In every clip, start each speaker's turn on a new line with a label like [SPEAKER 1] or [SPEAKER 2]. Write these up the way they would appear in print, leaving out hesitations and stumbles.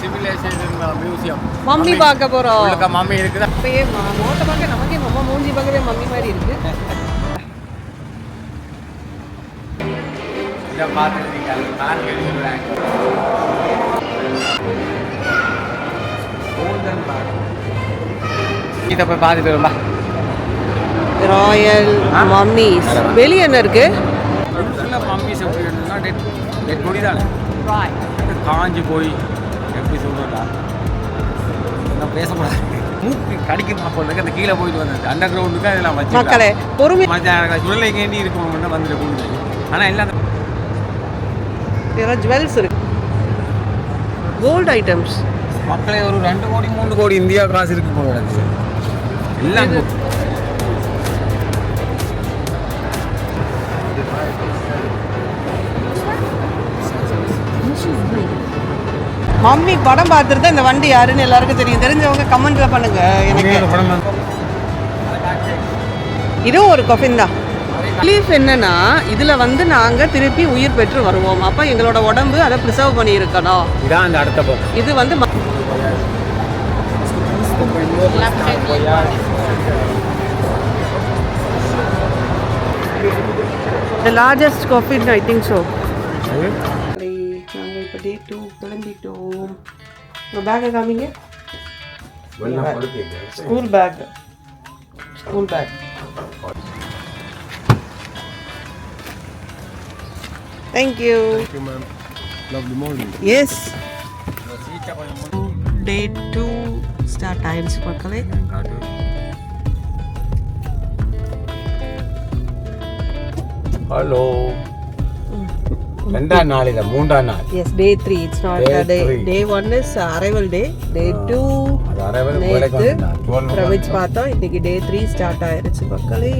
[SPEAKER 1] Civilisation museum.
[SPEAKER 2] Mummy பார்க்க போறோம்.
[SPEAKER 1] உள்ளக்க மம்மி இருக்குதா?
[SPEAKER 2] அப்பயே மோட்ட பார்க்க நமக்கே மம்மா மூஞ்சி பார்க்கவே மம்மி மாதிரி இருக்கு.
[SPEAKER 1] இதை பார்த்துருக்கீங்க நான் எழுதுறேன். இதை போய் பார்த்துட்டு வரும்பா.
[SPEAKER 2] ராயல் மம்மிஸ் வெளியே என்ன இருக்கு?
[SPEAKER 1] மம்மிஸ் எப்படி இருக்குன்னா டெட் பொடி தானே காஞ்சி போய் எப்படி சொல்றா என்ன பேசக்கூடாது. மூக்கு கடிக்குமா போல அந்த கீழே போயிட்டு வந்தது அண்டர் கிரவுண்டுக்கு அதெல்லாம் வச்சு
[SPEAKER 2] மக்களே பொறுமை
[SPEAKER 1] சுழலை கேண்டி இருக்கணும் வந்துட்டு போகுது. ஆனால் எல்லாம்
[SPEAKER 2] ஜுவல்ஸ் இருக்கு, கோல்டு ஐட்டம்ஸ்.
[SPEAKER 1] மக்களே ஒரு 2 கோடி 3 கோடி இந்தியா காசு இருக்கு போல எல்லாம்.
[SPEAKER 2] மம்மி படம் பார்த்துருந்தா இந்த வண்டி யாருன்னு எல்லாருக்கும் தெரியும். தெரிஞ்சவங்க கமெண்ட்ல பண்ணுங்க. எனக்கு இதுவும் ஒரு கொஃபின் தான். பிலீஃப் என்னன்னா இதில் வந்து நாங்கள் திருப்பி உயிர் பெற்று வருவோம். அப்போ எங்களோட உடம்பு அதை ப்ரிசர்வ் பண்ணி இருக்கணும்.
[SPEAKER 1] இதான் அந்த அடுத்த பக்கம்.
[SPEAKER 2] இது வந்து the largest coffin, I think so. நாங்கள் இப்போ டே 2 கிளம்பிட்டோம். உங்கள் பேக்கை காமிங்க. School bag. Thank you.
[SPEAKER 3] Thank you, ma'am. Lovely morning.
[SPEAKER 2] Yes. Day 2 start ஆயிடுச்சு மக்களே.
[SPEAKER 1] ஹலோ. 2ஆம் நாள் இல்ல 3ஆம் நாள்.
[SPEAKER 2] Yes, day 3. It's not day. Day 1 is arrival day. Day 2
[SPEAKER 1] arrival வேலைக்கு
[SPEAKER 2] பிரமிச் பார்த்தோம். இன்னைக்கு day 3 ஸ்டார்ட் ஆயிடுச்சு மக்களே.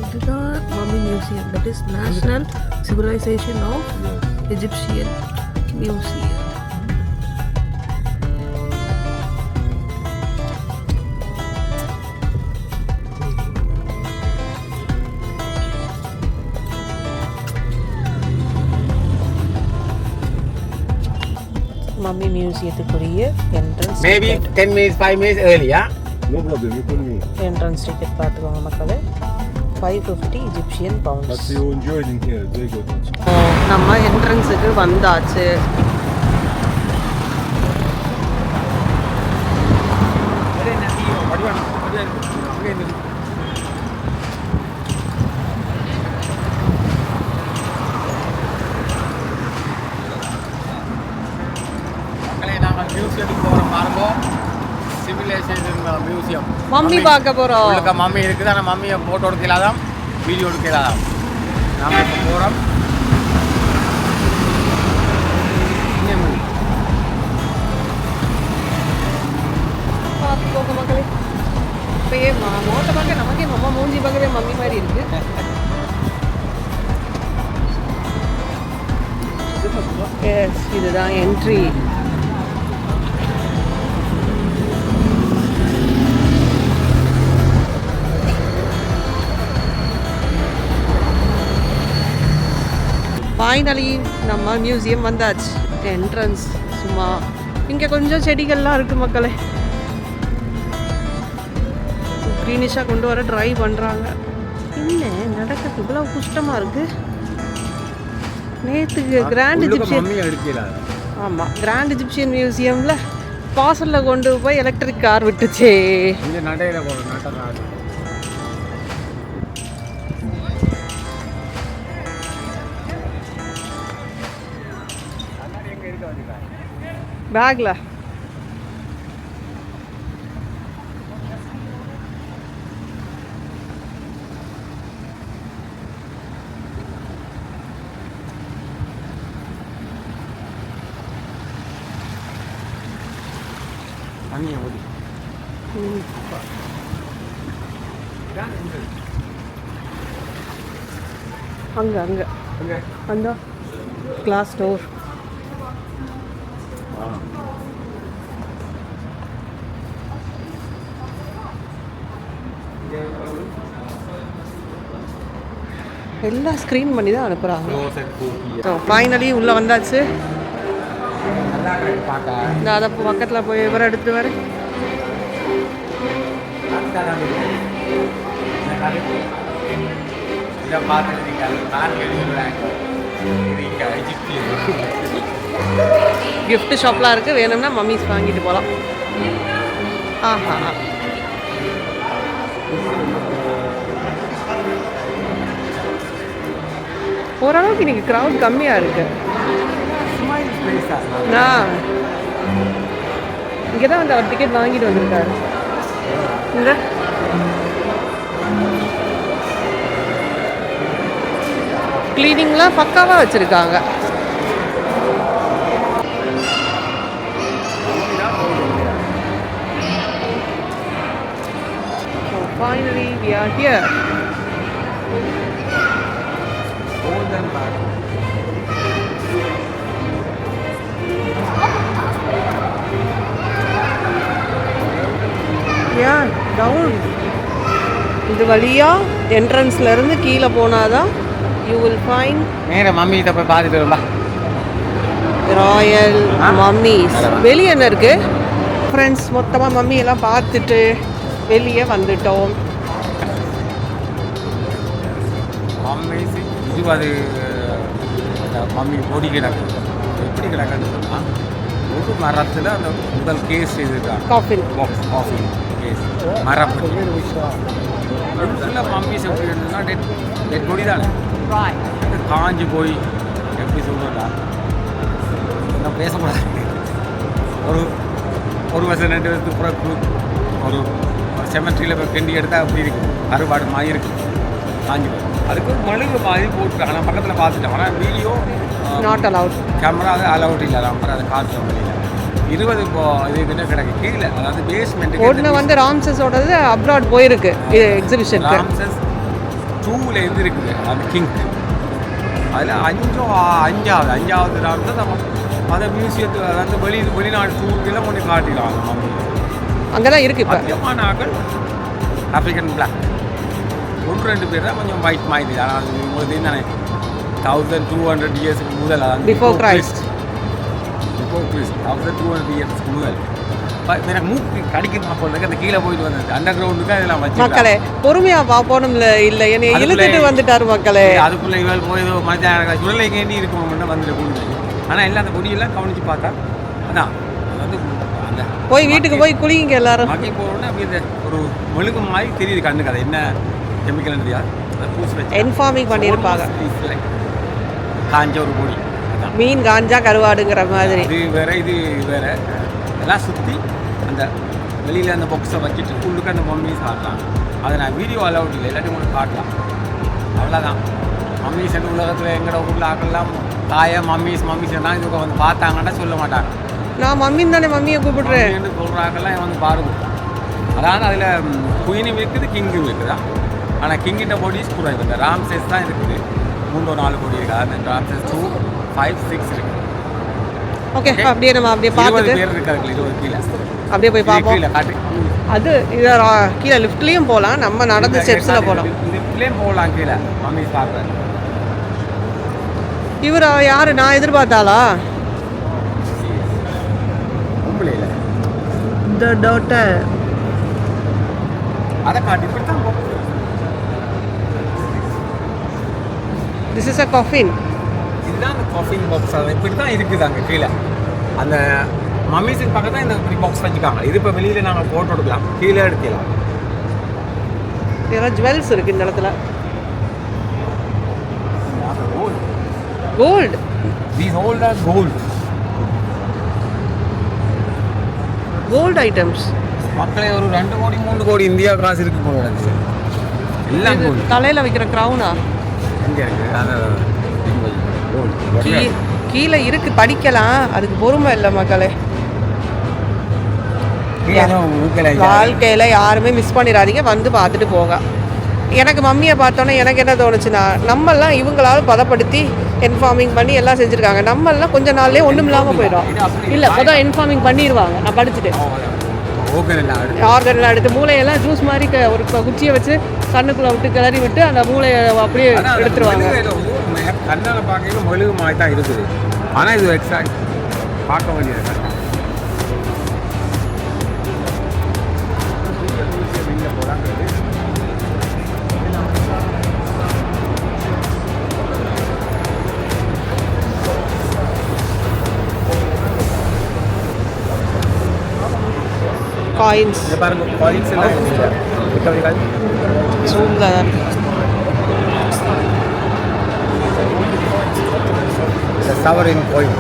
[SPEAKER 2] இதுதான் mummy museum. That is National Civilization of Egyptian Museum. Mummy மியூசியத்துக்குரிய entrance.
[SPEAKER 1] Maybe 10 minutes 5 minutes earlier.
[SPEAKER 3] No problem, you call me.
[SPEAKER 2] Entrance ticket பார்த்துக்கோங்க மக்களே. 550 Egyptian pounds.
[SPEAKER 3] But you enjoyed in here, very good.
[SPEAKER 2] நம்ம என்ட்ரன்ஸுக்கு வந்தாச்சு.
[SPEAKER 1] Museum
[SPEAKER 2] mummy பார்க்க போறோம்.
[SPEAKER 1] உள்ளக்க mummy இருக்குது. ஆனால் மம்மியை ஃபோட்டோ எடுக்கலாதான், வீடியோ எடுக்கலாதான். நாம் இப்போ போகிறோம்.
[SPEAKER 2] பார்த்துக்கோங்க மக்களே. இப்பயே மோட்ட பார்க்க நமக்கே மம்மா மூஞ்சி பார்க்கவே மம்மி மாதிரி இருக்கு. எஸ், இதுதான் என்ட்ரி. ஃபைனலி நம்ம மியூசியம் வந்தாச்சு. என்ட்ரன்ஸ் சும்மா இங்கே கொஞ்சம் செடிகள்லாம் இருக்குது மக்களே. க்ரீனிஷாக கொண்டு வர ட்ரை பண்ணுறாங்க. என்ன நடக்கிறது இவ்வளோ குஷ்டமாக இருக்குது. நேற்றுக்கு கிராண்ட் இஜிப்சியன், ஆமாம் கிராண்ட் இஜிப்சியன் மியூசியமில் வாசலில் கொண்டு போய் எலக்ட்ரிக் கார் விட்டுச்சே. பேக்ல அங்கே அங்கே அந்த கிளாஸ் டோர். எல்லாம் ஸ்க்ரீன் பண்ணி தான் அனுப்புகிறாங்க. ஸோ ஃபைனலி உள்ளே வந்தாச்சு.
[SPEAKER 1] நல்லா இருக்கு பார்க்க.
[SPEAKER 2] இந்த அதை பக்கத்தில் போய் விவரம் எடுத்து வர.
[SPEAKER 1] இதை பார்த்துட்டு நீங்கள் நான் எழுதுறேன்.
[SPEAKER 2] கிஃப்ட் ஷாப்லாம் இருக்குது, வேணும்னா மம்மிஸ் வாங்கிட்டு போகலாம். ஆஹா, ஓரளவுக்கு இன்னைக்கு க்ரௌட் கம்மியாக இருக்கு. நான் இங்கே தான் வந்து அவர் டிக்கெட் வாங்கிட்டு வந்திருக்காரு. இந்த கிளீனிங்லாம் பக்காவாக வச்சுருக்காங்க. Finally, we are here. Yeah, down. இது வழியா என்ட்ரன்ஸ்ல இருந்து கீழே போனாதான் you will find
[SPEAKER 1] நேர மம்மி கிட்ட போய் பார்த்துட்டு வரும்பா.
[SPEAKER 2] Royal mummy's. வெளியே என்ன இருக்கு ஃப்ரெண்ட்ஸ்? மொத்தமாக மம்மி எல்லாம் பார்த்துட்டு வெளியே வந்துட்டோம்.
[SPEAKER 1] மம்மிஸ் இது அது மம்மி பொடி கிடக்கு. எப்படி கிடக்குன்னு சொன்னால் ஒரு மரத்தில் அந்த முதல் கேஸ் செய்திருக்காங்க.
[SPEAKER 2] காஃபின்
[SPEAKER 1] காஃபி கேஸ் மரப்படி ஃபுல்லாக மம்மிஸ் எப்படி இருந்ததுன்னா டெட் பொடி தானே காஞ்சி போய் எப்படி சொல்கிறா இன்னும் பேசக்கூடாது. ஒரு வருஷம் 2 வருஷத்துக்கு பிறகு ஒரு செமெண்ட்ரியில் போய் கிண்டி எடுத்தால் அப்படி இருக்குது, கருவாடு மாதிரி இருக்குது, காஞ்சி போய் அதுக்கு ஒரு மழுகு மாதிரி போட்டுருக்காங்க. நான் பக்கத்தில் பார்த்துட்டேன். ஆனால் வீடியோ
[SPEAKER 2] நாட் அலவுட்,
[SPEAKER 1] கேமரா அது அலவுட் இல்லை. நம்பர் அதை காட்டுற வழியில் 20 இப்போ இது கிட்ட கிடக்கு கீழே. அதாவது பேஸ்மெண்ட்டுக்கு
[SPEAKER 2] ஒன்று வந்து ராம்சஸோடது அப்ராட் போயிருக்கு இது எக்ஸிபிஷனுக்கு.
[SPEAKER 1] ராம்சஸ் 2ல இருந்து இருக்குது அந்த கிங். அதில் அஞ்சாவது ராம்சஸ் நம்ம அதை மியூசியத்துக்கு அதாவது வெளிநாடு டூருக்கெல்லாம் கொண்டு காட்டிடலாம். மம்மி
[SPEAKER 2] அங்கே தான் இருக்குது. இப்போ
[SPEAKER 1] அதிகமான ஆக்கள் ஆப்ரிக்கன் பிளாக் 1-2 பேர் தான் கொஞ்சம் ஒயிட் மாதிரி. ஆனால் உங்களுக்கு தானே 1200 இயர்ஸுக்கு முதல்
[SPEAKER 2] பிஃபோர் கிரைஸ்ட்
[SPEAKER 1] 1200 இயர்ஸ்க்கு முதல் எனக்கு மூக்கு கடிக்குமா போல அந்த கீழே போயிட்டு வந்தது அண்டர் கிரவுண்டுக்கு அதெல்லாம் வச்சு.
[SPEAKER 2] மக்களே பொறுமையாக பார்ப்போம். இல்லை என்னை இழுத்துட்டு வந்துட்டாரு மக்களே.
[SPEAKER 1] அதுக்குள்ளே இவள் போய் ஏதோ மத்தியான சுழலை கேண்டி இருக்கணும் வந்துட்டு கூண்டு. ஆனால் எல்லாம் அந்த பொடியெல்லாம் கவனித்து பார்த்தா அதான் வந்து அந்த
[SPEAKER 2] போய் வீட்டுக்கு போய் குளிங்க எல்லாரும்.
[SPEAKER 1] மக்கி போகணுன்னு அப்படி இந்த ஒரு மெழுகு மாதிரி தெரியுது கண்ணுக்கு. அதை என்ன கெமிக்கல் தெரியாது, அதை பூசி வச்சு
[SPEAKER 2] இன்ஃபார்மிங் பண்ணியிருப்பாங்க.
[SPEAKER 1] காஞ்ச ஒரு பொடி
[SPEAKER 2] மீன் காஞ்சா கருவாடுங்கிற மாதிரி.
[SPEAKER 1] இது வேற இது வேற எல்லாம் சுற்றி அந்த வெளியில் அந்த பாக்ஸை வச்சுட்டு உள்ளுக்கு அந்த மம்மிஸ் காட்டலாம். அதை நான் வீடியோ அலவுட் இல்லை, எல்லாத்தையும் உங்களுக்கு காட்டலாம். அவ்வளோதான். மம்மிஸ் எங்கள் உலகத்தில் எங்களோட ஊரில் ஆக்கெல்லாம் தாயை மம்மிஸ் தான் இதுக்கு வந்து பார்த்தாங்கன்னா சொல்ல மாட்டாங்க.
[SPEAKER 2] நான் மம்மின்னு தானே மம்மியை கூப்பிடுறேன்
[SPEAKER 1] சொல்கிறாங்கெல்லாம் வந்து பாருங்க. அதாவது அதில் குயினும் இருக்குது கிங்கும் இருக்குதா. ஆனால் கிங்கிட்ட பொடிஸ் கூட இருக்குது. ராம்சேஸ் தான் இருக்குது 3-4 பொடி இருக்குது. அது ராம்சேஸ் 2, 5, 6 இருக்குது.
[SPEAKER 2] ஓகே, அப்படியே நம்ம அப்படியே பார்த்துட்டு
[SPEAKER 1] 20 பேர் இருக்காங்க. 20 கீழே
[SPEAKER 2] அப்படியே போய் பார்ப்போம்.
[SPEAKER 1] கீழே காட்டு.
[SPEAKER 2] அது இதை கீழே லிஃப்ட்லேயும் போகலாம், நம்ம நடந்து ஸ்டெப்ஸில் போகலாம்.
[SPEAKER 1] லிஃப்ட்லேயும் போகலாம் கீழே மம்மிஸ் பார்க்குறேன்.
[SPEAKER 2] இவர் யார்? நான் எதிர்பார்த்தாளா?
[SPEAKER 1] உண்மையில
[SPEAKER 2] த டாட்டர்.
[SPEAKER 1] அதை காட்டி இப்படி தான்
[SPEAKER 2] திஸ் இஸ் அ காஃபின்.
[SPEAKER 1] இதுதான் அந்த காஃபின் பாக்ஸ். அது இப்படி தான் இருக்குது அங்கே கீழே. அந்த மம்மிஸுக்கு பக்கம் தான் இந்த இப்படி பாக்ஸ் வச்சுக்காங்க. இது இப்போ வெளியில் நாங்கள் போட்டு கொடுக்கலாம், கீழே எடுக்கலாம்.
[SPEAKER 2] இதெல்லாம் ஜுவல்ஸ் இருக்குது இந்த இடத்துல. Gold.
[SPEAKER 1] These all are gold.
[SPEAKER 2] Gold items.
[SPEAKER 1] மக்களே ஒரு 2 கோடி 3 கோடி இந்தியா காசு இருக்கு போல இருக்குது. எல்லாம் கோல்டு.
[SPEAKER 2] தலையில் வைக்கிற க்ரௌனா
[SPEAKER 1] இங்கே இருக்குது. அது
[SPEAKER 2] கீழே இருக்கு, படிக்கலாம். அதுக்கு பொறுமை இல்லை மக்களே. வாழ்க்கையில் யாருமே மிஸ் பண்ணிடாதீங்க, வந்து பார்த்துட்டு போங்க. எனக்கு மம்மியை பார்த்தோன்னே எனக்கு என்ன தோணுச்சுன்னா, நம்மெல்லாம் இவங்களால பதப்படுத்தி இன்ஃபார்மிங் பண்ணி எல்லாம் செஞ்சுருக்காங்க. நம்மெல்லாம் கொஞ்ச நாள்லேயே ஒன்றும் இல்லாமல் போயிடும். இல்லை, அப்போதான் இன்ஃபார்மிங் பண்ணிடுவாங்க. நான் படிச்சுட்டு ஆர்கன்லாம் எடுத்து மூளையெல்லாம் ஜூஸ் மாதிரி ஒரு குச்சியை வச்சு கண்ணுக்குள்ளே விட்டு கிளறி விட்டு அந்த மூளையை அப்படியே எடுத்துருவாங்க.
[SPEAKER 1] கண்ணால் பார்க்கணும் மெழுகு மாதிரி தான் இருக்குது. ஆனால் இது எக்ஸாக்ட் பார்க்க வேண்டியது வெளியில் போகிறாங்க.
[SPEAKER 2] காயின்ஸ்
[SPEAKER 1] பாருங்க, காயின்ஸ் எல்லாம்
[SPEAKER 2] ஜூமில் தான்
[SPEAKER 1] சவரின் கோயில்.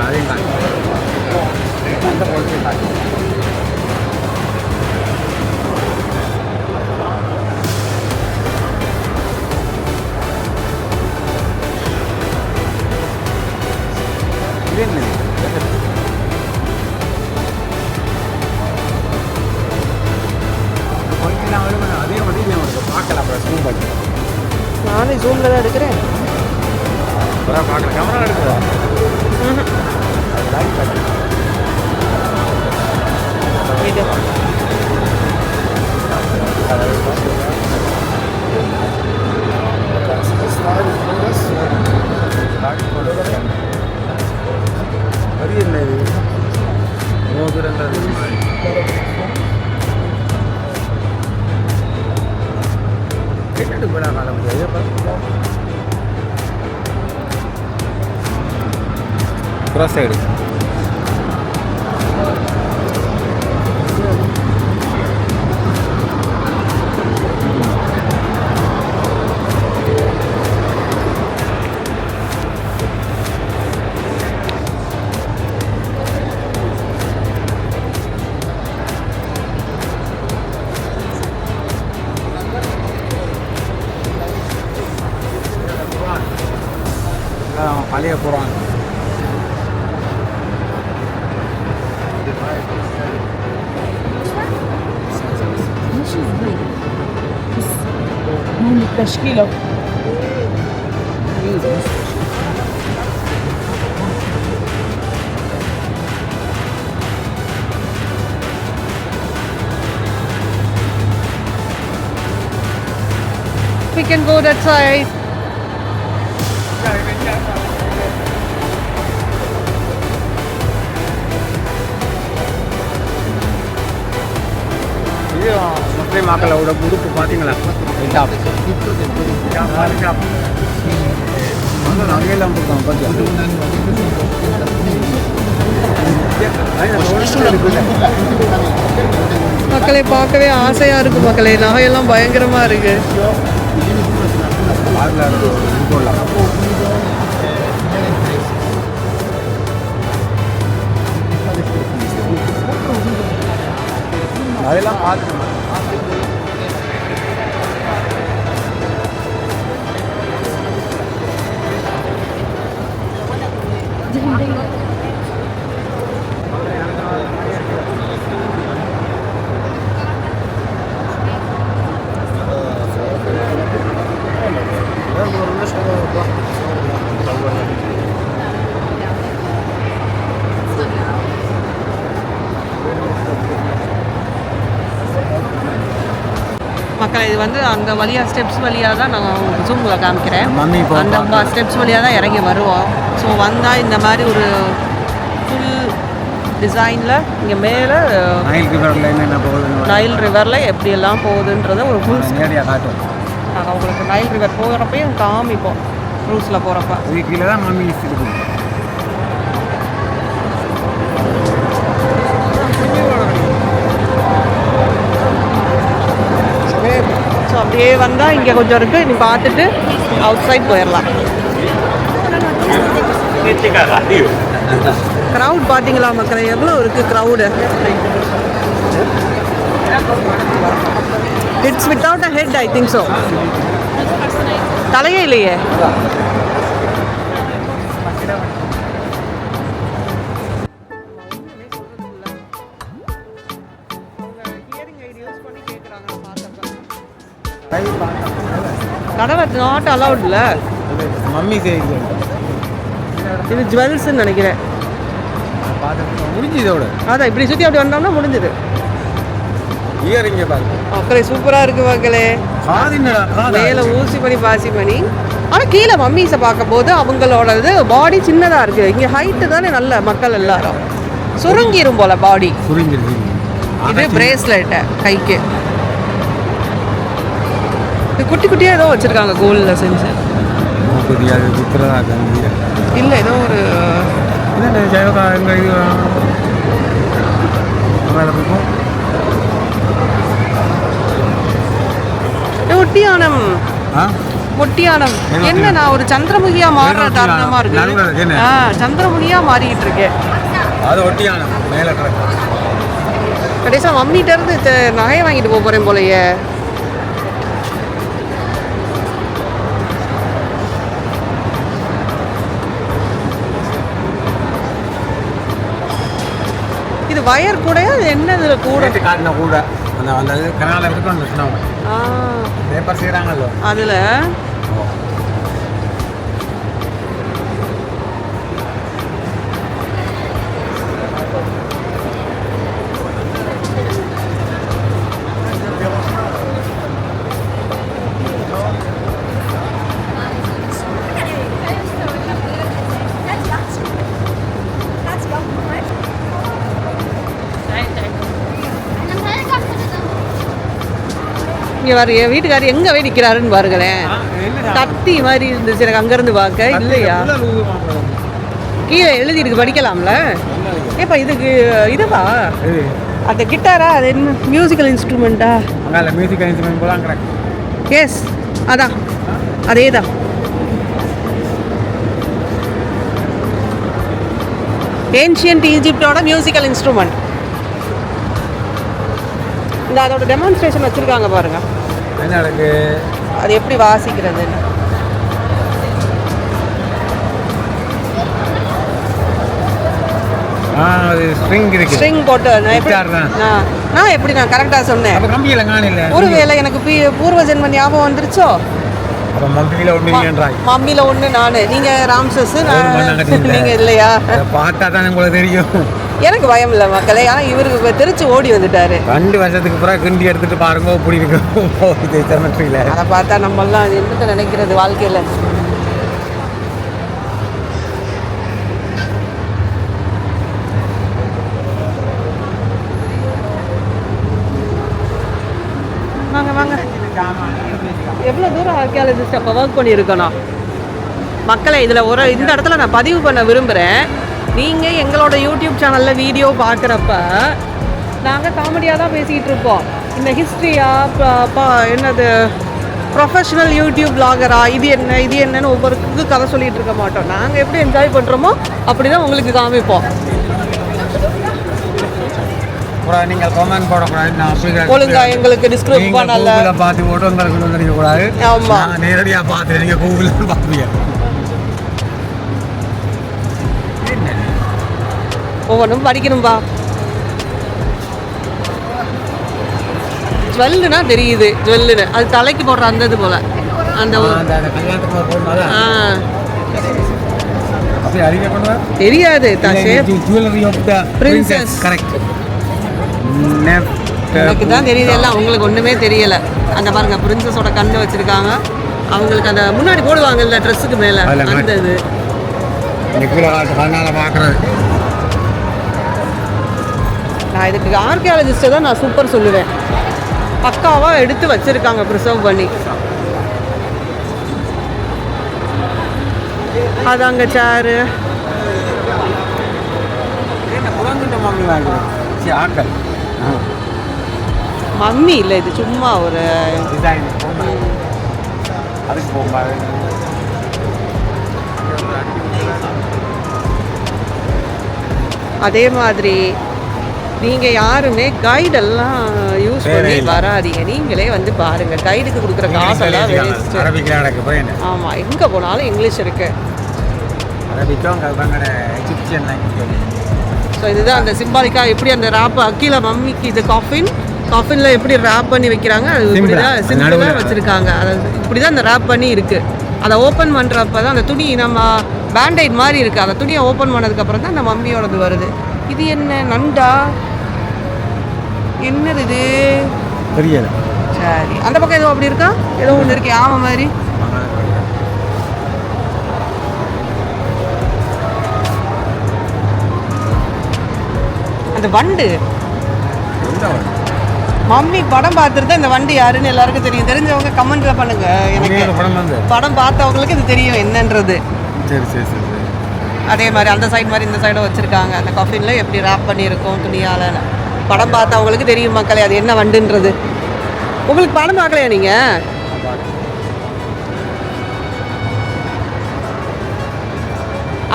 [SPEAKER 1] அதே மாதிரி பார்க்கலாம். அப்புறம் ஜூம் பண்ணி
[SPEAKER 2] நானே ஜூமில் தான் எடுக்கிறேன்.
[SPEAKER 1] பார்க்கல கேமரா எடுக்கிறோம். அது என்ன இது மோதிரங்கள் கேட்டு விழா காலம் cross side. பழைய புறான்
[SPEAKER 2] التشكيلة we can go that side. முஸ்லீம் மக்களோட உடுப்பு பார்த்தீங்களா? நகையெல்லாம் கொடுத்தாங்க மக்களை பார்க்கவே ஆசையா இருக்கு. மக்களே நகையெல்லாம் பயங்கரமா இருக்கு.
[SPEAKER 1] அதெல்லாம் பார்த்து
[SPEAKER 2] மக்கள் இது வந்து அந்த வழியாக ஸ்டெப்ஸ் வழியாக தான் நான் உங்களுக்கு ஜூமில் காமிக்கிறேன்.
[SPEAKER 1] அந்த
[SPEAKER 2] ஸ்டெப்ஸ் வழியாக தான் இறங்கி வருவோம். ஸோ வந்தால் இந்த மாதிரி ஒரு ஃபுல் டிசைனில் இங்கே மேலே
[SPEAKER 1] நைல் ரிவரில் என்னென்ன போகுது,
[SPEAKER 2] நைல் ரிவரில் எப்படியெல்லாம் போகுதுன்றத ஒரு ஃபுல்
[SPEAKER 1] நேரடியாக காட்டும்.
[SPEAKER 2] நாங்கள் உங்களுக்கு நைல் ரிவர் போகிறப்பையும் காமிப்போம். க்ரூஸில் போகிறப்ப
[SPEAKER 1] இது கீழே தான் மம்மி இருக்குது.
[SPEAKER 2] ஸோ அப்படியே வந்தால் இங்கே கொஞ்சம் இருக்குது. நீ பார்த்துட்டு அவுட் சைட் போயிடலாம். க்ரௌட் பார்த்தீங்களா மக்களே, எவ்வளோ இருக்குது crowd. It's without a head, I think so. தலையே இல்லையே. கடவை நாட் அலவுட்ல.
[SPEAKER 1] மம்மி செய்யுது.
[SPEAKER 2] இது ஜுவல்ஸ்ன்னு நினைக்கிறேன்.
[SPEAKER 1] முடிஞ்சு இதோட
[SPEAKER 2] அதான் இப்படி சுற்றி அப்படி வந்தோம்னா முடிஞ்சுது.
[SPEAKER 1] இயர் இங்கே பாருங்க
[SPEAKER 2] மக்களே சூப்பராக இருக்குது மக்களே. மேலே ஊசி பண்ணி பாசி பண்ணி. ஆனால் கீழே மம்மீஸை பார்க்கும்போது அவங்களோட இது பாடி சின்னதாக இருக்குது. இங்கே ஹைட்டு தானே நல்ல மக்கள் எல்லாரும் சுருங்கிரும் போல பாடி.
[SPEAKER 1] சுருங்கிருக்கு.
[SPEAKER 2] இது பிரேஸ்லெட்டு கைக்கு. இது குட்டி குட்டியாக ஏதோ வச்சுருக்காங்க கோல்டில் செஞ்சு. இல்லை ஏதோ ஒரு ஒட்டியானம். ஒட்டியானம் என்ன, நான் ஒரு சந்திரமுகியா மாறுற தருணமா இருக்கு. சந்திரமுகியா மாறிக்கிட்டு இருக்கேன்.
[SPEAKER 1] அது ஒட்டியானம் மேலே
[SPEAKER 2] கடைசியா மம்மிட்ட இருந்து நகையை வாங்கிட்டு போக போறேன் போலயே. இது வயர் கூட என்ன இதுல கூட
[SPEAKER 1] காட்டின கூட அந்த அந்த கனால இருக்கு அந்த சொன்னாங்க. பேப்பர் செய்றாங்கல்ல
[SPEAKER 2] அதுல இங்கே வர என் வீட்டுக்காரர் எங்கே போய் நிற்கிறாருன்னு பாருங்களேன். கத்தி மாதிரி இருந்துச்சு எனக்கு அங்கேருந்து பார்க்க. இல்லையா கீழே எழுதிருக்கு படிக்கலாம்ல. ஏப்பா இதுக்கு இதுவா அந்த கிட்டாரா, அது என்ன மியூசிக்கல் இன்ஸ்ட்ருமெண்ட்டா?
[SPEAKER 1] மியூசிக்கல் இன்ஸ்ட்ருமெண்ட் போல.
[SPEAKER 2] எஸ் அதான் அதே தான். ஏன்ஷியன்ட் ஈஜிப்டோட மியூசிக்கல் இன்ஸ்ட்ருமெண்ட். இந்த அதோட டெமான்ஸ்ட்ரேஷன் வச்சுருக்காங்க பாருங்க.
[SPEAKER 1] என்ன இருக்கு
[SPEAKER 2] அது எப்படி வாசிக்கிறதுன்னு.
[SPEAKER 1] அது ஸ்ட்ரிங் இருக்கு.
[SPEAKER 2] ஸ்ட்ரிங் போட்டு நான் எப்படி நான் கரெக்டாக சொன்னேன்.
[SPEAKER 1] அப்ப கம்பியில காணல.
[SPEAKER 2] ஒருவேளை எனக்கு பூர்வ ஜென்ம ஞாபகம் வந்துருச்சோ.
[SPEAKER 1] அப்ப மம்பியில ஒண்ணு நீங்கன்றாய்.
[SPEAKER 2] மம்பியில ஒண்ணு நானு, நீங்க ராம்சஸ், நீங்க இல்லையா?
[SPEAKER 1] பார்த்தா தான் உங்களுக்கு தெரியும்.
[SPEAKER 2] எனக்கு பயம் இல்லை மக்களே. ஆனால் இவருக்கு திருச்சி ஓடி வந்துட்டாரு.
[SPEAKER 1] 2 வருஷத்துக்கு பிறகு கிண்டி எடுத்துட்டு பாருங்க இப்படி இருக்கு செமெட்ரியில்.
[SPEAKER 2] அதை பார்த்தா நம்மளாம் என்னத்தை நினைக்கிறது வாழ்க்கையில். வாங்க வாங்க. எவ்வளோ தூரம் ஆர்கியாலஜிஸ்ட் அப்போ ஒர்க் பண்ணியிருக்கணும் மக்களை. இதில் இந்த இடத்துல நான் பதிவு பண்ண விரும்புகிறேன். நீங்கள் எங்களோட யூடியூப் சேனலில் வீடியோ பார்க்குறப்ப நாங்கள் காமெடியாக தான் பேசிக்கிட்டு இருப்போம். இந்த ஹிஸ்ட்ரியா என்னது ப்ரொஃபஷ்னல் யூடியூப் பிளாகரா, இது என்ன இது என்னன்னு ஒவ்வொருத்துக்கு கதை சொல்லிகிட்டு இருக்க மாட்டோம். நாங்கள் எப்படி என்ஜாய் பண்ணுறோமோ அப்படி தான் உங்களுக்கு காமிப்போம்.
[SPEAKER 1] நீங்கள் கமெண்ட் போடக்கூடாது.
[SPEAKER 2] ஒழுங்கா எங்களுக்கு டிஸ்கிரைப் பண்ணல.
[SPEAKER 1] பார்த்து போட்டு உங்களுக்கு நினைக்கக்கூடாது. ஆமாம், நேரடியாக பார்த்து நீங்கள் கூகுளில் பார்ப்பீங்க.
[SPEAKER 2] ஒவ்வொன்றும் படிக்கணும்பா. ஜுவல்லுனா தெரியுது, ஜுவல்லுன்னு அது தலைக்கு போடுற அந்த இது போல. அந்த தெரியாது. Princess correct. எனக்கு தான் தெரியுது, எல்லாம் உங்களுக்கு ஒன்றுமே தெரியலை. அந்த பாருங்க பிரின்சஸோட கண்ணு வச்சுருக்காங்க. அவங்களுக்கு அந்த முன்னாடி போடுவாங்கல்ல ட்ரெஸ்ஸுக்கு மேலே அந்த இது
[SPEAKER 1] பார்க்குறது.
[SPEAKER 2] நான் இதுக்கு ஆர்கியாலஜிஸ்ட்டை தான் நான் சூப்பர் சொல்லுவேன். பக்காவாக எடுத்து வச்சுருக்காங்க ப்ரிசர்வ் பண்ணி. அதாங்க சேரு. மம்மி இல்லை, இது சும்மா ஒரு அதே மாதிரி நீங்கள் யாருமே கைடெல்லாம் யூஸ் பண்ணி வராதீங்க. நீங்களே வந்து பாருங்கள். கைடுக்கு கொடுக்குற காசெல்லாம் வேஸ்ட்டு. ஆமாம், எங்கே போனாலும் இங்கிலீஷ் இருக்குது. ஸோ இதுதான் அந்த சிம்பாலிக்காக எப்படி அந்த ரேப் அக்கீல மம்மிக்கு இது காஃபினில் எப்படி ரேப் பண்ணி வைக்கிறாங்க, அது இப்படி தான் சிம்பிளாக வச்சுருக்காங்க. அதாவது இப்படி தான் அந்த ரேப் பண்ணி இருக்குது. அதை ஓப்பன் பண்ணுறப்ப தான் அந்த துணி நம்ம பேண்டைட் மாதிரி இருக்குது. அந்த துணியை ஓப்பன் பண்ணதுக்கப்புறம் தான் அந்த மம்மியோடது வருது. இது என்ன நண்டா? என்னது இது?
[SPEAKER 1] தெரியல.
[SPEAKER 2] சரி, அந்த பக்கம் ஏதோ அப்படி இருக்கா? ஏதோ ஒன்று இருக்கு ஆமை மாதிரி. அந்த வண்டு மம்மி படம் பார்த்துருந்தா இந்த வண்டி யாருன்னு எல்லாருக்கும் தெரியும். தெரிஞ்சவங்க கமெண்ட்ல பண்ணுங்க. எனக்கு படம் பார்த்தவங்களுக்கு இது தெரியும் என்னன்றது.
[SPEAKER 1] சரி சரி சரி.
[SPEAKER 2] அதே மாதிரி அந்த சைடு மாதிரி இந்த சைடும் வச்சுருக்காங்க. அந்த காஃபினில் எப்படி ரேப் பண்ணியிருக்கோம் துணியால். படம் பார்த்தவங்களுக்கு தெரியும் மக்களே அது என்ன வண்டுன்றது. உங்களுக்கு படம் பார்க்கலையா நீங்கள்?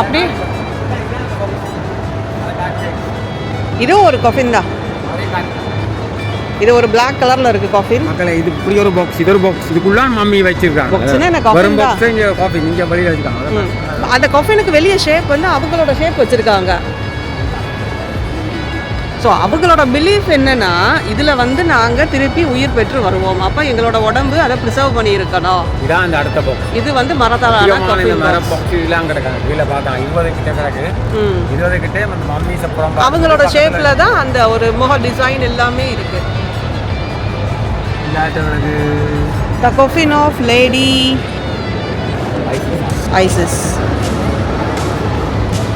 [SPEAKER 2] அப்படி இதுவும் ஒரு காஃபின் தான். இது ஒரு பிளாக் கலர்ல இருக்கு காஃபின்.
[SPEAKER 1] மக்களே இது இப்படி ஒரு பாக்ஸ், இது ஒரு பாக்ஸ், இதுக்குள்ள மம்மி வச்சிருக்காங்க.
[SPEAKER 2] பாக்ஸ்னா என்ன காஃபின் தான்.
[SPEAKER 1] பாக்ஸ் இங்க காஃபி இங்க வெளிய வச்சிருக்காங்க.
[SPEAKER 2] அந்த காஃபினுக்கு வெளிய ஷேப் வந்து அவங்களோட ஷேப் வச்சிருக்காங்க. ஸோ அவங்களோட பிலீஃப் என்னன்னா இதில் வந்து நாங்கள் திருப்பி உயிர் பெற்று வருவோம். அப்போ எங்களோட உடம்பு அதை ப்ரிசர்வ் பண்ணியிருக்கணும்.
[SPEAKER 1] இதான் அந்த அடுத்த பாக்ஸ்.
[SPEAKER 2] இது வந்து மரத்தாலான
[SPEAKER 1] மர பாக்ஸ் இதெல்லாம் கிடக்காங்க. கீழே பார்த்தா 20 கிட்ட கிடக்கு. 20 கிட்டே மம்மி சப்புறம்
[SPEAKER 2] அவங்களோட ஷேப்பில் தான் அந்த ஒரு முக டிசைன் எல்லாமே இருக்கு. The coffin of Lady Isis.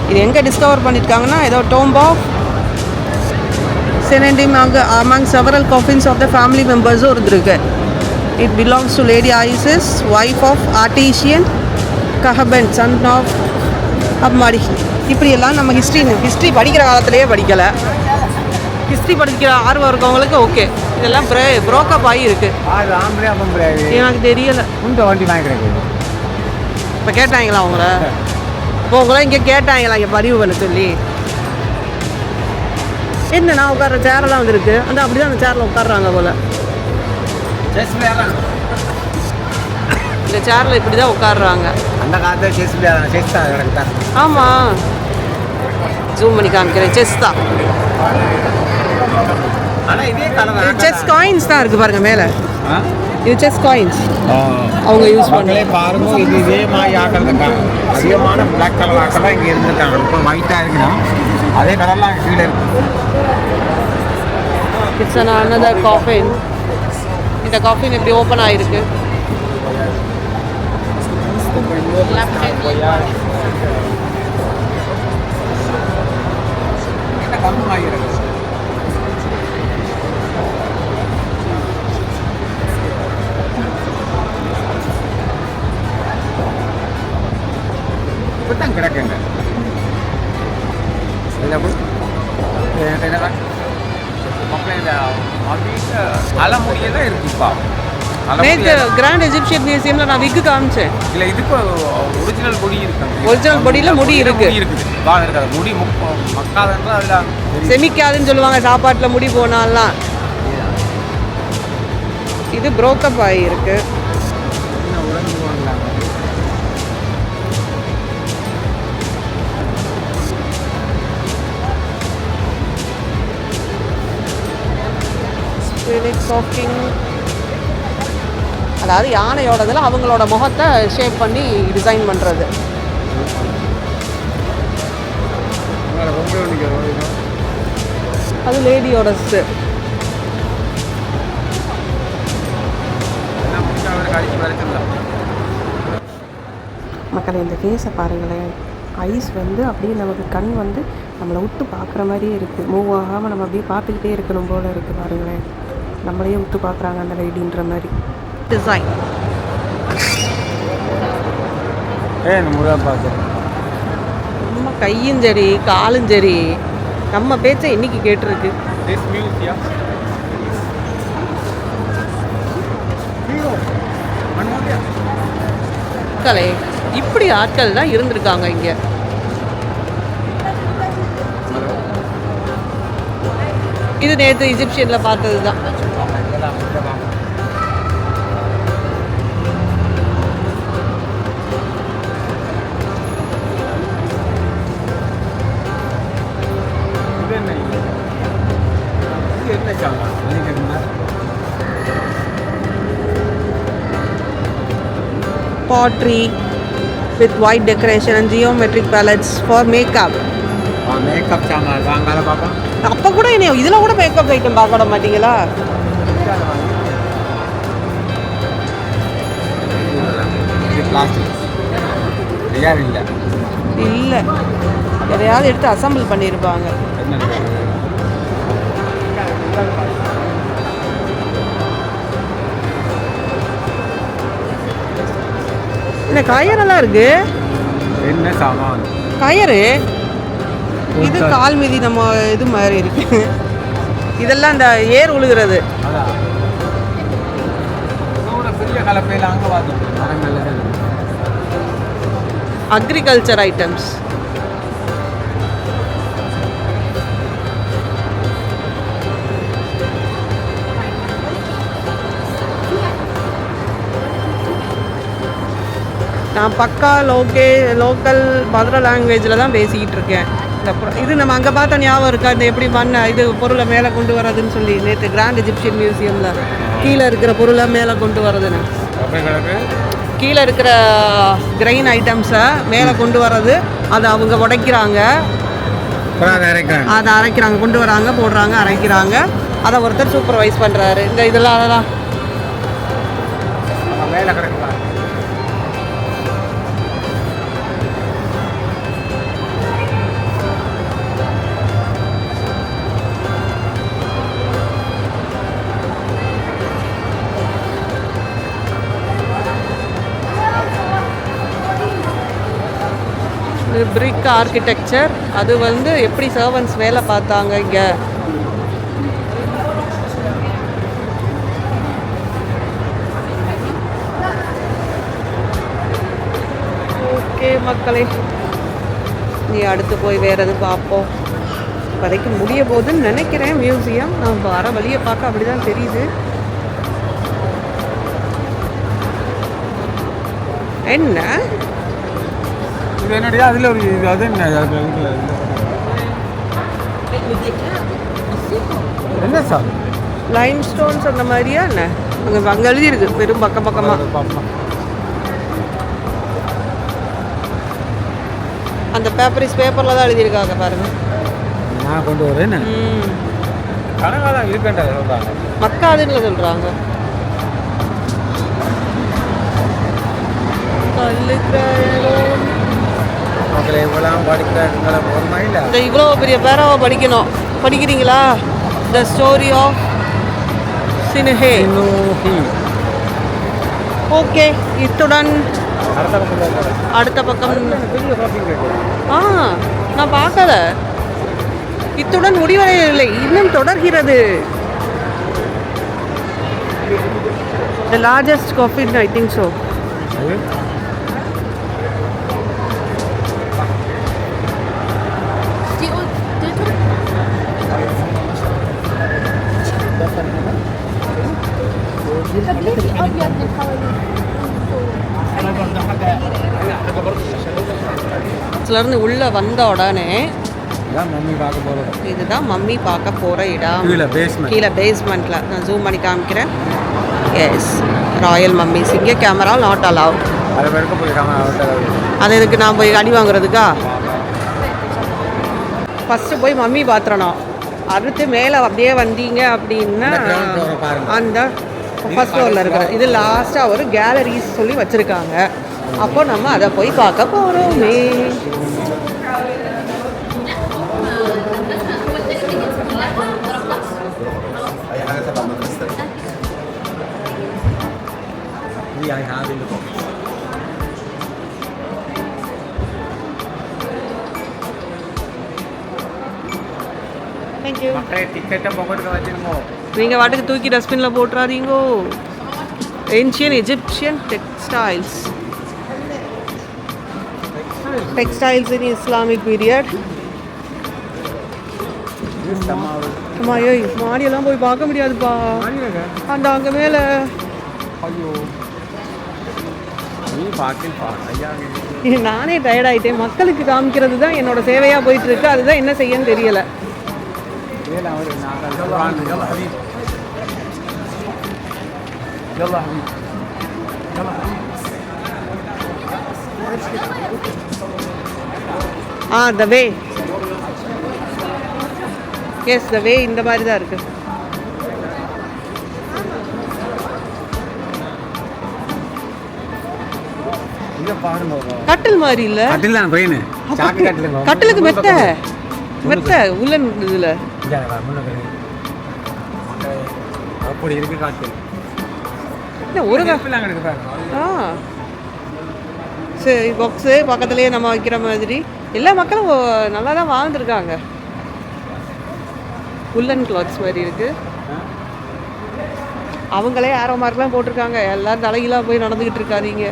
[SPEAKER 2] இது எங்கே டிஸ்கவர் பண்ணியிருக்காங்கன்னா ஏதோ tomb of Serendim among several coffins of the family members இருந்திருக்கு. It belongs to Lady Isis, wife of Artesian Kahaben, son of அம்மாடி. இப்படியெல்லாம் நம்ம ஹிஸ்ட்ரி படிக்கிற காலத்திலேயே படிக்கலை. ஹிஸ்ட்ரி படிக்கிற ஆர்வம் இருக்கவங்களுக்கு ஓகே. இதெல்லாம் ப்ரோக்கப் ஆகி இருக்கு. எனக்கு தெரியலை.
[SPEAKER 1] வண்டி வாங்கிக்கிறேன்.
[SPEAKER 2] இப்போ கேட்டாங்களா உங்களை? இப்போ உங்களாம் இங்கே கேட்டாங்களா இங்கே பதிவு பண்ண சொல்லி? என்ன நான் உட்கார்ற சேரெல்லாம் வந்துருக்கு. அந்த அப்படி தான் அந்த சேரில் உட்காடுறாங்க போல். இந்த சேரில் இப்படி தான் உட்காடுறாங்க.
[SPEAKER 1] அந்த காலத்தில் செஸ் தான்.
[SPEAKER 2] ஆமாம், ஜூம் பண்ணி காமிக்கிறேன். செஸ் தான்.
[SPEAKER 1] ஆனால் இதே கலர்
[SPEAKER 2] இது செஸ் காயின்ஸ் தான் இருக்குது பாருங்கள் மேலே. இது செஸ் காயின்ஸ் அவங்க யூஸ் பண்ணலே
[SPEAKER 1] பாருங்க. இது இதே மாதிரி ஆக்கிறதுக்கா அதிகமான பிளாக் கலர் ஆக்கலாம் இங்கே இருந்துருக்காங்க. இப்போ ஒயிட்டாக இருக்கணும். அதே கலர்லாம் கீழே இருக்கு.
[SPEAKER 2] It's another coffin. இந்த காஃபின் இப்படி ஓப்பன் ஆகிருக்கு.
[SPEAKER 1] இப்படித்தான் கிடக்குங்க. தலைமுடியெல்லாம் இருக்குப்பா.
[SPEAKER 2] நேற்று கிராண்ட் எஜிப்சியன் மியூசியமில் நான் விக்கு காமிச்சேன்.
[SPEAKER 1] இல்லை இதுக்கு ஒரிஜினல் பொடி இருக்கு.
[SPEAKER 2] ஒரிஜினல் பொடியில் முடி இருக்குது.
[SPEAKER 1] இருக்காது முடி மக்காதுன்றா அதில்
[SPEAKER 2] செமிக்காதுன்னு சொல்லுவாங்க சாப்பாட்டில் முடி போனாலாம். இது ப்ரோக்கப் ஆகியிருக்கு. அதாவது யானையோடதில் அவங்களோட முகத்தை ஷேப் பண்ணி டிசைன் பண்ணுறது. அது லேடியோட மக்கள் இந்த ஃபேஸை பாருங்களேன். ஐஸ் வந்து அப்படியே நமக்கு கண் வந்து நம்மளை விட்டு பார்க்குற மாதிரியே இருக்குது. மூவ் ஆகாமல் நம்ம அப்படியே பார்த்துக்கிட்டே இருக்கணும் போல் இருக்குது. பாருங்களேன், நம்மளையே விட்டு பார்க்குறாங்க அந்த லேடின்ற மாதிரி டிசைன். நம்ம கையும் சரி காலும் சரி நம்ம பேச்சை இன்னைக்கு கேட்டிருக்கு. மக்களே இப்படி ஆட்கள் தான் இருந்திருக்காங்க இங்கே. இது நேற்று இஜிப்சியனில் பார்த்தது தான். Pottery with white decoration and geometric palettes for makeup.
[SPEAKER 1] Makeup சாமான் வாங்கல பாப்பா.
[SPEAKER 2] அப்போ கூட என்ன இதில் கூட மேக்கப் ஐட்டம் பார்க்க மாட்டீங்களா?
[SPEAKER 1] யார் இல்லை
[SPEAKER 2] இல்லை, எதையாவது எடுத்து அசம்பிள் பண்ணியிருப்பாங்க.
[SPEAKER 1] என்ன
[SPEAKER 2] இந்த கயரெல்லாம் இருக்கு.
[SPEAKER 1] என்ன சாமான்
[SPEAKER 2] கயறு இது கால் மீதி நம்ம இது மாதிரி இருக்கு. இதெல்லாம் இந்த ஏர் உழுகிறது.
[SPEAKER 1] அதான் பெரிய கலப்பையில் அங்கே பார்த்தோம் மரங்கள்
[SPEAKER 2] அக்ரிகல்ச்சர் ஐட்டம்ஸ். நான் பக்கா லோக்கல் மதுரை லாங்குவேஜில் தான் பேசிக்கிட்டு இருக்கேன். இது நம்ம அங்கே பார்த்தா ஞாபகம் இருக்கா, இந்த எப்படி இது பொருளை மேலே கொண்டு வரதுன்னு சொல்லி நேற்று கிராண்ட் எஜிப்சியன் மியூசியமில் கீழே இருக்கிற பொருளை மேலே கொண்டு வரதுன்னு, கீழே இருக்கிற கிரெயின் ஐட்டம்ஸை மேலே கொண்டு வர்றது, அதை அவங்க உடைக்கிறாங்க, அதை அரைக்கிறாங்க, கொண்டு வராங்க, போடுறாங்க, அரைக்கிறாங்க, அதை ஒருத்தர் சூப்பர்வைஸ் பண்ணுறாரு. இந்த இதெல்லாம் அதெல்லாம்
[SPEAKER 1] மேலே கிடக்குறாங்க.
[SPEAKER 2] பிரிக் ஆர்கிடெக்சர். அது எப்படி சர்வன்ஸ் வேலை பார்த்தாங்க இங்கே. ஓகே மக்களே, நீ அடுத்து போய் வேறு எது பார்ப்போம். இப்போதைக்கு முடிய போகுதுன்னு நினைக்கிறேன் மியூசியம். நான் வர வழியை பார்க்க அப்படி தான் தெரியுது. என்ன
[SPEAKER 1] இது என்னடியா அதில் ஒரு அது என்ன சார்
[SPEAKER 2] லைம் ஸ்டோன்ஸ் அந்த மாதிரியா என்ன? அங்கே எழுதியிருக்கு பெரும் பக்கமாக. அந்த பேப்பரில் தான் எழுதியிருக்காங்க பாருங்க.
[SPEAKER 1] நான் கொண்டு வரேன். கணக்காக இருக்கேன்டா சொல்கிறாங்க,
[SPEAKER 2] மக்காதுன்னு சொல்கிறாங்க. இந்த இவ்வளோ பெரிய பேராவை படிக்கணும். படிக்கிறீங்களா? The story of Sinuhe. Okay, இத்துடன் அடுத்த பக்கம் நான் பார்க்கல. இத்துடன் முடிவடையவில்லை, இன்னும் தொடர்கிறது. The largest coffin, I think so. இருந்து உள்ள வந்த உடனே இதுதான் மம்மி பார்க்க போற இடம். கீழே பேஸ்மெண்ட்ல நான் ஜூம் பண்ணி காமிக்கிறேன். Yes, royal mummies. இங்கே கேமரா நாட் அலவுட். அது எதுக்கு நான் போய் அடி வாங்குறதுக்கா? ஃபஸ்ட்டு போய் மம்மி பாத்திரணும். அடுத்து மேலே அப்படியே வந்தீங்க அப்படின்னா அந்த ஃபர்ஸ்ட் ஃப்ளோரில் இருக்கிற இது லாஸ்ட்டாக ஒரு கேலரிஸ் சொல்லி வச்சுருக்காங்க. அப்போ நம்ம அதை போய் பார்க்க போகிறோமே. நீங்கள் வாட்டுக்கு தூக்கி டஸ்ட்பினில் போட்டுறாதீங்கோ. Ancient Egyptian textiles in Islamic period. அம்மா ஏய், மாடியெல்லாம் போய் பார்க்க முடியாதுப்பா. அந்த அங்கே மேலே நானே டயர்டாயிட்டேன். மக்களுக்கு காமிக்கிறது தான் என்னோட சேவையாக போயிட்டு இருக்கு. அதுதான் என்ன செய்யன்னு தெரியலை. த வே. எஸ், த வே இந்த மாதிரி தான் இருக்கு.
[SPEAKER 1] இங்கே பாருங்க
[SPEAKER 2] கட்டில் மாதிரி இல்லை,
[SPEAKER 1] கட்டில் தான் ட்ரெயின் சாக்கு கட்டில்
[SPEAKER 2] கட்டிலுக்கு மெத்த உள்ளன் இதில்
[SPEAKER 1] அப்படி இருக்கு காட்டில்
[SPEAKER 2] ஒரு
[SPEAKER 1] இருக்கு பாருங்க.
[SPEAKER 2] சரி பாக்ஸு பக்கத்துலேயே நம்ம வைக்கிற மாதிரி எல்லா மக்களும் நல்லா தான் வாழ்ந்துருக்காங்க. உள்ளன் கிளாத்ஸ் மாதிரி இருக்குது. அவங்களே ஆரோ மார்க்லாம் போட்டிருக்காங்க. எல்லோரும் தலைகீழாக போய் நடந்துக்கிட்டு இருக்காதீங்க.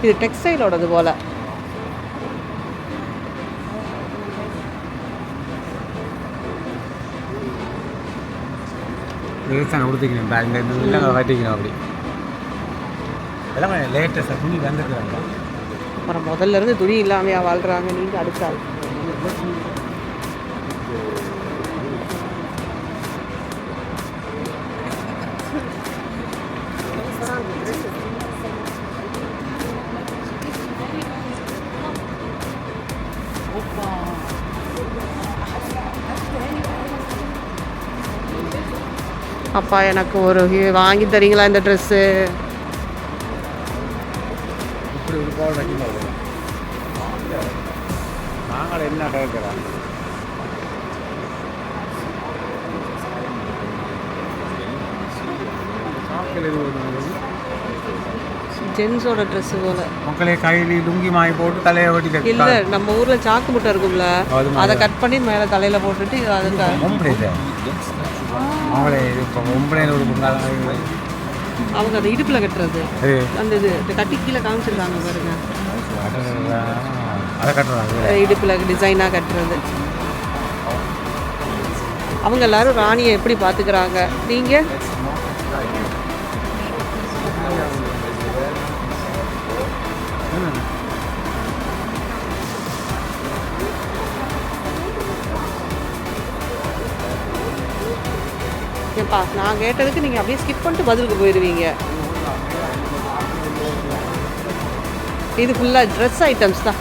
[SPEAKER 2] இது டெக்ஸ்டைலோடது போல்.
[SPEAKER 1] கொடுத்துக்கணும் வட்டிக்கணும் அப்படி எல்லாம் லேட்டஸ்டாக துணி வந்துருக்குறாங்க.
[SPEAKER 2] அப்புறம் முதல்ல இருந்து துணி இல்லாமையா வாழ்கிறாங்க. நீங்கள் அடுத்தாள் அப்பா எனக்கு ஒரு வாங்கி தரீங்களா இந்த ட்ரெஸ்ஸு?
[SPEAKER 1] இப்படி ஒரு பால் வைக்கலாம். நாங்கள் என்ன கேட்குறோம்?
[SPEAKER 2] ஜென்ஸோட ட்ரெஸ்ஸு போல.
[SPEAKER 1] மக்களே கையில் லுங்கி மாய் போட்டு தலையை வெட்டி
[SPEAKER 2] இல்லை, நம்ம ஊரில் சாக்கு முட்டை இருக்கும்ல, அதை கட் பண்ணி மேலே தலையில் போட்டுட்டு அதுக்கு
[SPEAKER 1] அவங்களே இப்போ பொம்பளையில் ஒரு
[SPEAKER 2] அவங்க அந்த இடுப்பில் கட்டுறது, அந்த இது கட்டி கீழே காமிச்சிருக்காங்க பாருங்க.
[SPEAKER 1] அதை கட்டுறாங்க
[SPEAKER 2] இடுப்பில் டிசைனாக கட்டுறது. அவங்க எல்லாரும் ராணியை எப்படி பார்த்துக்கிறாங்க. நீங்கள் ஏப்பா நான் கேட்டதுக்கு நீங்கள் அப்படியே ஸ்கிப் பண்ணிட்டு பதிலுக்கு போயிடுவீங்க. இது ஃபுல்லாக ட்ரெஸ் ஐட்டம்ஸ் தான்.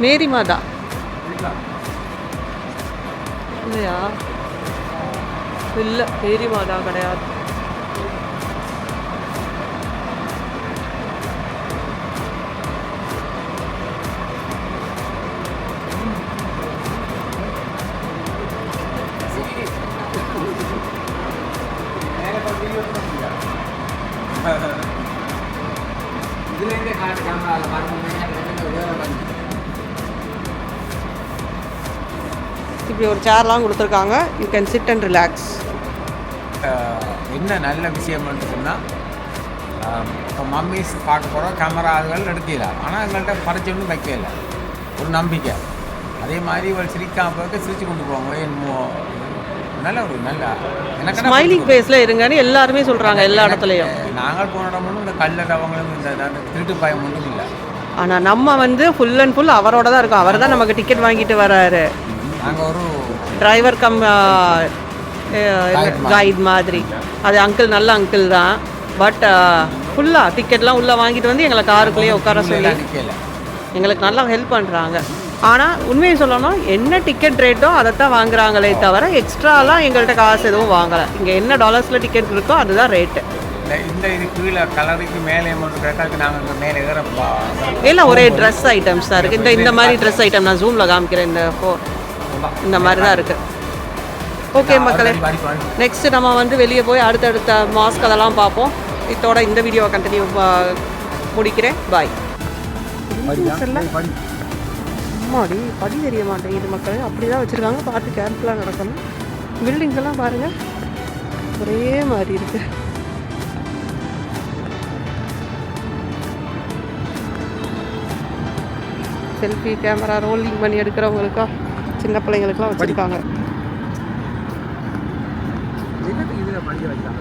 [SPEAKER 2] மேரி மாதா இல்லையா? இல்லை, மேரி மாதா கிடையாது. இப்படி ஒரு சேர்லாம் கொடுத்துருக்காங்க. You can sit and relax.
[SPEAKER 1] என்ன நல்ல விஷயம்னு சொன்னால், இப்போ மம்மிஸ் பார்க்க போகிறோம், கேமராகள் எடுக்கலாம். ஆனால் எங்கள்கிட்ட பறிச்சொன்னும் வைக்கல, ஒரு நம்பிக்கை. அதே மாதிரி ஒரு சிரிக்காம சிரிச்சு கொண்டு போவாங்க. நல்ல ஒரு நல்ல எனக்கு
[SPEAKER 2] ஸ்மைலிங் ஃபேஸில் இருங்கன்னு எல்லாருமே சொல்கிறாங்க எல்லா இடத்துலையும்.
[SPEAKER 1] நாங்கள் போன இடமும் இந்த கல்லடவங்களும் இந்த திருட்டு பயம் ஒன்றும் இல்லை.
[SPEAKER 2] ஆனால் நம்ம வந்து ஃபுல் அண்ட் ஃபுல் அவரோட தான் இருக்கோம். அவர் தான் நமக்கு டிக்கெட் வாங்கிட்டு வராரு.
[SPEAKER 1] நாங்கள் ஒரு
[SPEAKER 2] டிரைவர் கம் கைட் மாதிரி. அது அங்கிள் நல்ல அங்கிள் தான். பட் ஃபுல்லாக டிக்கெட்லாம் உள்ளே வாங்கிட்டு வந்து எங்களை காருக்குள்ளேயே உட்கார சொல்லி எங்களுக்கு நல்லா ஹெல்ப் பண்ணுறாங்க. ஆனால் உண்மையை சொல்லணும், என்ன டிக்கெட் ரேட்டோ அதைத்தான் வாங்குறாங்களே தவிர எக்ஸ்ட்ராலாம் எங்கள்கிட்ட காசு எதுவும் வாங்கலை. இங்கே என்ன டாலர்ஸில் டிக்கெட் இருக்கோ அதுதான் ரேட்டு.
[SPEAKER 1] இந்த இது கீழே கலருக்கு மேலே கேட்டால் நாங்கள் மேலே ஏறப்பா
[SPEAKER 2] எல்லாம் ஒரே ட்ரெஸ் ஐட்டம்ஸ் தான் இருக்குது. இந்த மாதிரி ட்ரெஸ் ஐட்டம் நான் ஜூமில் காமிக்கிறேன். இந்த மாதிரி தான் இருக்குது. ஓகே மக்களே, நெக்ஸ்ட்டு நம்ம வந்து வெளியே போய் அடுத்தடுத்த மாஸ்க் அதெல்லாம் பார்ப்போம். இதோட இந்த வீடியோவை கண்டினியூ முடிக்கிறேன். பாய். அம்மாடி படி தெரிய மாட்டேங்குது மக்களே. அப்படி தான் வச்சுருக்காங்க. பார்த்து கேர்ஃபுல்லாக நடக்கணும். பில்டிங்ஸ் எல்லாம் பாருங்கள், ஒரே மாதிரி இருக்குது. செல்ஃபி கேமரா ரோலிங் பண்ணி எடுக்கிறவங்களுக்கா, சின்ன பிள்ளைங்களுக்குலாம் வச்சுருக்காங்க.
[SPEAKER 1] இதில் படிக்க வைக்கிறாங்க.